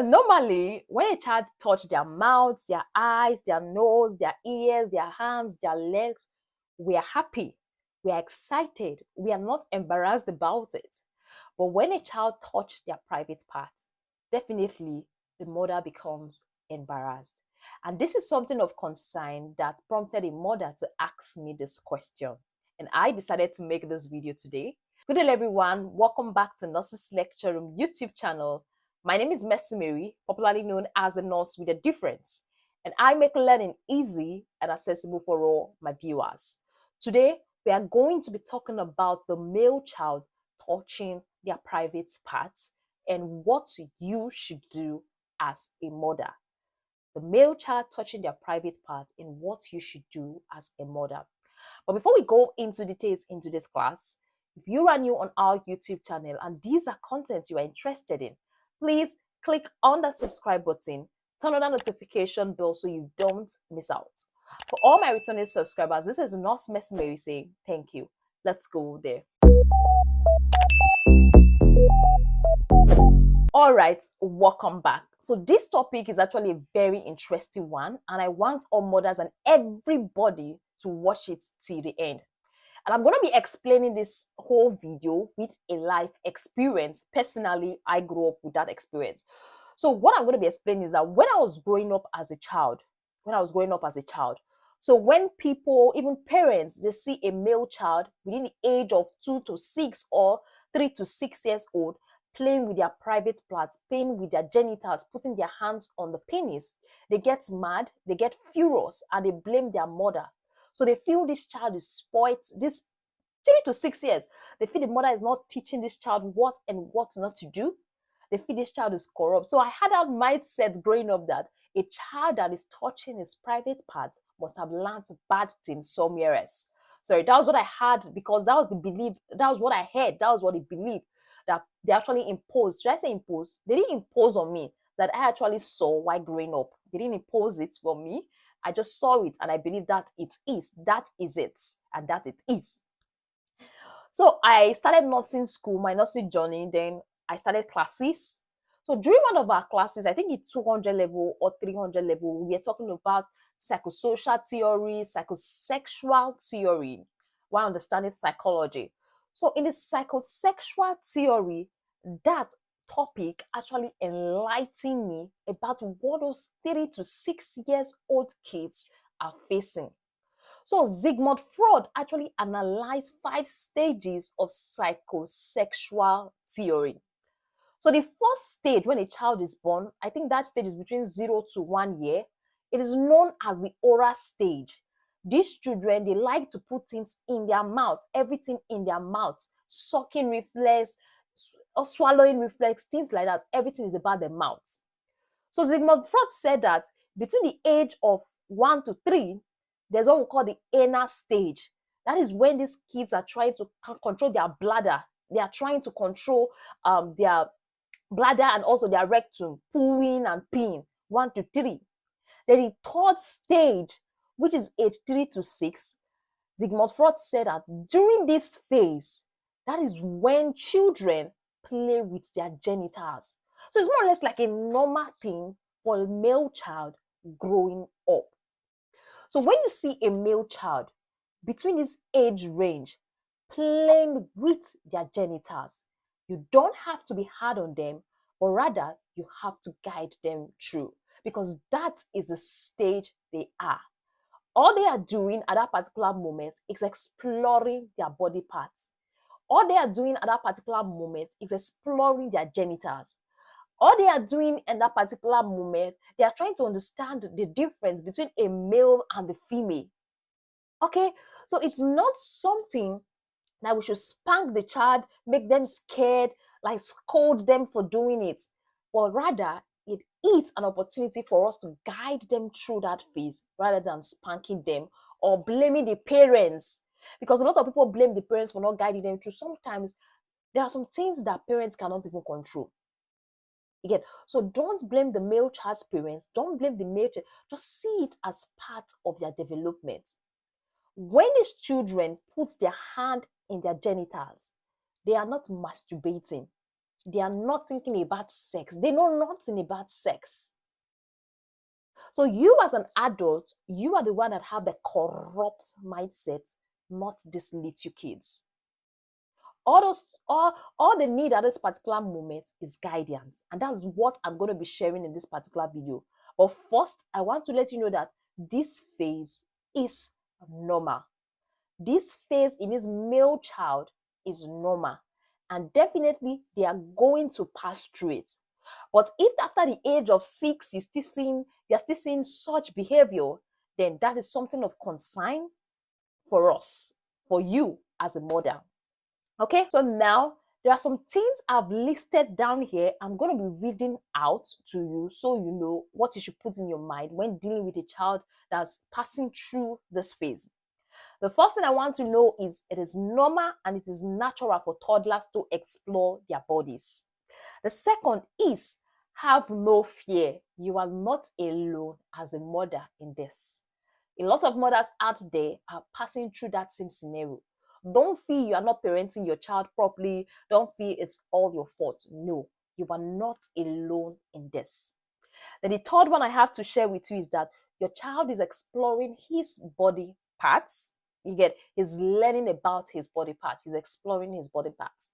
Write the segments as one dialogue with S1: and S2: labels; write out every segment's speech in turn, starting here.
S1: Normally, when a child touch their mouths, their eyes, their nose, their ears, their hands, their legs, we are happy, we are excited, we are not embarrassed about it. But when a child touch their private parts, definitely the mother becomes embarrassed. And this is something of concern that prompted a mother to ask me this question. And I decided to make this video today. Good day, everyone. Welcome back to Nurses Lecture Room YouTube channel. My name is Mercy Mary, popularly known as the Nurse with a Difference, and I make learning easy and accessible for all my viewers. Today, we are going to be talking about the male child touching their private parts and what you should do as a mother. The male child touching their private part and what you should do as a mother. But before we go into details into this class, if you are new on our YouTube channel and these are content you are interested in, please click on that subscribe button, turn on that notification bell so you don't miss out. For all my returning subscribers, this is Nurse Mercy Mary saying thank you. Let's go there. All right, welcome back. So this topic is actually a very interesting one, and I want all mothers and everybody to watch it till the end. And I'm going to be explaining this whole video with a life experience. Personally, I grew up with that experience. So what I'm going to be explaining is that when I was growing up as a child, so when people, even parents, they see a male child within the age of 2 to 6 or 3 to 6 years old, playing with their private parts, playing with their genitals, putting their hands on the penis, they get mad, they get furious, and they blame their mother. So they feel this child is spoiled, this 3 to 6 years. They feel the mother is not teaching this child what and what not to do. They feel this child is corrupt. So I had that mindset growing up that a child that is touching his private parts must have learned bad things somewhere else. Sorry, that was what I had because that was the belief. That was what I heard. That was what they believed that they actually imposed. Should I say impose? They didn't impose on me that I actually saw while growing up. They didn't impose it for me. I just saw it and I believe that it is. That is it. And that it is. So I started nursing school, my nursing journey. Then I started classes. So during one of our classes, I think it's 200 level or 300 level, we were talking about psychosocial theory, psychosexual theory, while understanding psychology. So in the psychosexual theory, that topic actually enlightened me about what those 3 to 6 years old kids are facing. So Sigmund Freud actually analyzed 5 stages of psychosexual theory. So the first stage when a child is born, I think that stage is between 0 to 1 year. It is known as the oral stage. These children, they like to put things in their mouth, everything in their mouth, sucking reflex, or swallowing reflex, things like that. Everything is about the mouth. So Sigmund Freud said that between the age of 1 to 3, there's what we call the anal stage. That is when these kids are trying to control their bladder. They are trying to control their bladder and also their rectum, pooing and peeing, 1 to 3. Then the third stage, which is age 3 to 6, Sigmund Freud said that during this phase, that is when children play with their genitals. So it's more or less like a normal thing for a male child growing up. So when you see a male child between this age range playing with their genitals, you don't have to be hard on them, but rather you have to guide them through because that is the stage they are. All they are doing at that particular moment is exploring their body parts. All they are doing at that particular moment is exploring their genitals. All they are doing in that particular moment, they are trying to understand the difference between a male and the female. Okay, so it's not something that we should spank the child, make them scared, like scold them for doing it, but rather it is an opportunity for us to guide them through that phase rather than spanking them or blaming the parents. Because a lot of people blame the parents for not guiding them through. Sometimes there are some things that parents cannot even control. Again, so don't blame the male child's parents, don't blame the male child, just see it as part of their development. When these children put their hand in their genitals, they are not masturbating. They are not thinking about sex. They know nothing about sex. So you as an adult, you are the one that have the corrupt mindset, not these little kids. All they need at this particular moment is guidance. And that's what I'm going to be sharing in this particular video. But first, I want to let you know that this phase is normal. This phase in this male child is normal. And definitely they are going to pass through it. But if after the age of 6 you're still seeing such behavior, then that is something of concern for us, for you as a mother. Okay, so now there are some things I've listed down here. I'm going to be reading out to you so you know what you should put in your mind when dealing with a child that's passing through this phase. The first thing I want to know is it is normal and it is natural for toddlers to explore their bodies. The second is have no fear. You are not alone as a mother in this. A lot of mothers out there are passing through that same scenario. Don't feel you are not parenting your child properly. Don't feel it's all your fault. No, you are not alone in this. Then the third one I have to share with you is that your child is exploring his body parts. He's learning about his body parts. He's exploring his body parts.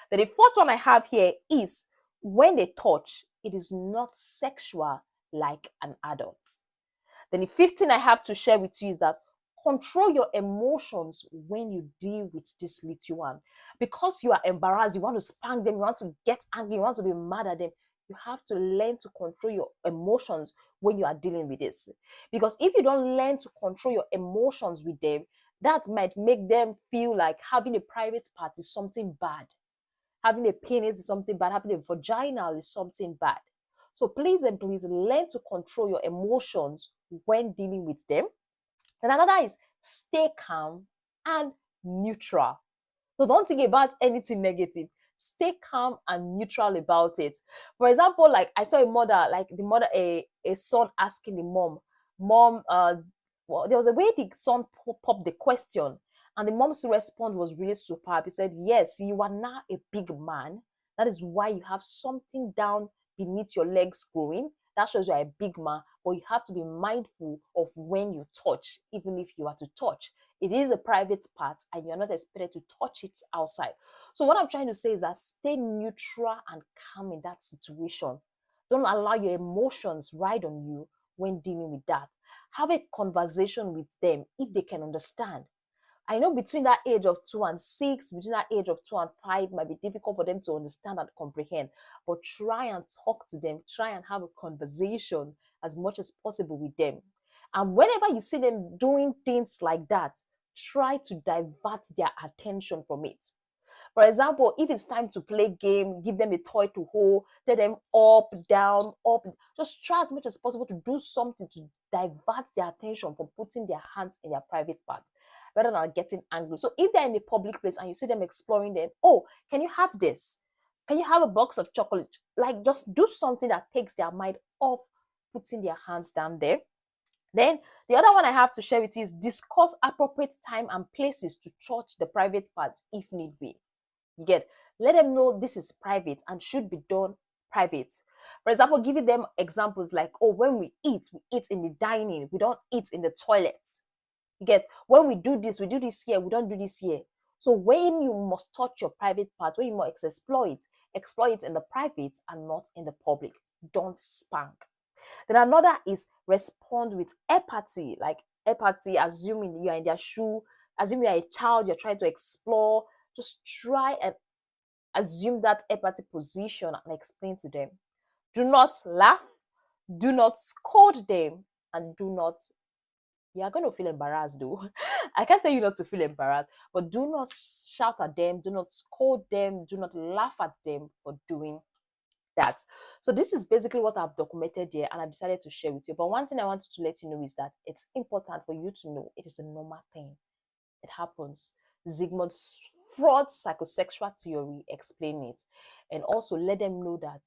S1: Then the fourth one I have here is when they touch, it is not sexual like an adult. Then the fifth thing I have to share with you is that control your emotions when you deal with this little one. Because you are embarrassed, you want to spank them, you want to get angry, you want to be mad at them. You have to learn to control your emotions when you are dealing with this. Because if you don't learn to control your emotions with them, that might make them feel like having a private part is something bad. Having a penis is something bad. Having a vagina is something bad. So please and please learn to control your emotions when dealing with them. And another is stay calm and neutral. So don't think about anything negative. Stay calm and neutral about it. For example, like I saw a son asking the mom, well, there was a way the son popped the question, and the mom's response was really superb. He said, "Yes, you are now a big man. That is why you have something down beneath your legs growing. That shows you are a big man, but you have to be mindful of when you touch, even if you are to touch. It is a private part and you're not expected to touch it outside." So what I'm trying to say is that stay neutral and calm in that situation. Don't allow your emotions ride on you when dealing with that. Have a conversation with them if they can understand. I know between that age of 2 and 6, between that age of 2 and 5, might be difficult for them to understand and comprehend. But try and talk to them, try and have a conversation as much as possible with them. And whenever you see them doing things like that, try to divert their attention from it. For example, if it's time to play game, give them a toy to hold, tell them up, down, up. Just try as much as possible to do something to divert their attention from putting their hands in their private parts rather than getting angry. So if they're in a public place and you see them exploring them, oh, can you have this? Can you have a box of chocolate? Like just do something that takes their mind off putting their hands down there. Then the other one I have to share with you is discuss appropriate time and places to touch the private parts if need be. You get, let them know this is private and should be done private. For example, giving them examples like, oh, when we eat in the dining, we don't eat in the toilet. You get, when we do this here, we don't do this here. So when you must touch your private part, when you must explore it in the private and not in the public. Don't spank. Then another is respond with empathy, like empathy, assuming you are in their shoe, assuming you are a child, you're trying to explore. Just try and assume that empathy position and explain to them. Do not laugh, do not scold them, and do not, you are going to feel embarrassed though. I can't tell you not to feel embarrassed, but do not shout at them, do not scold them, do not laugh at them for doing that. So this is basically what I've documented here and I decided to share with you. But one thing I wanted to let you know is that it's important for you to know it is a normal thing. It happens. Sigmund Freud's psychosexual theory explain it, and also let them know that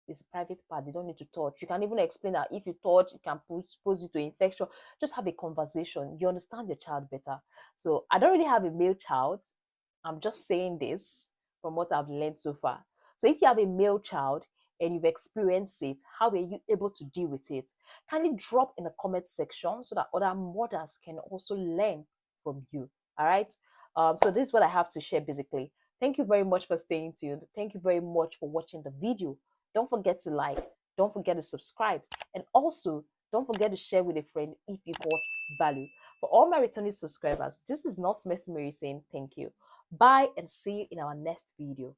S1: it's a private part. They don't need to touch. You can even explain that if you touch, it can expose you to infection. Just have a conversation. You understand your child better. So I don't really have a male child. I'm just saying this from what I've learned so far. So if you have a male child and you've experienced it, how were you able to deal with it? Kindly drop in the comment section so that other mothers can also learn from you. All right. So this is what I have to share basically. Thank you very much for staying tuned. Thank you very much for watching the video. Don't forget to like, don't forget to subscribe, and also don't forget to share with a friend if you got value. For all my returning subscribers, this is Nurse Mercy Mary saying thank you. Bye and see you in our next video.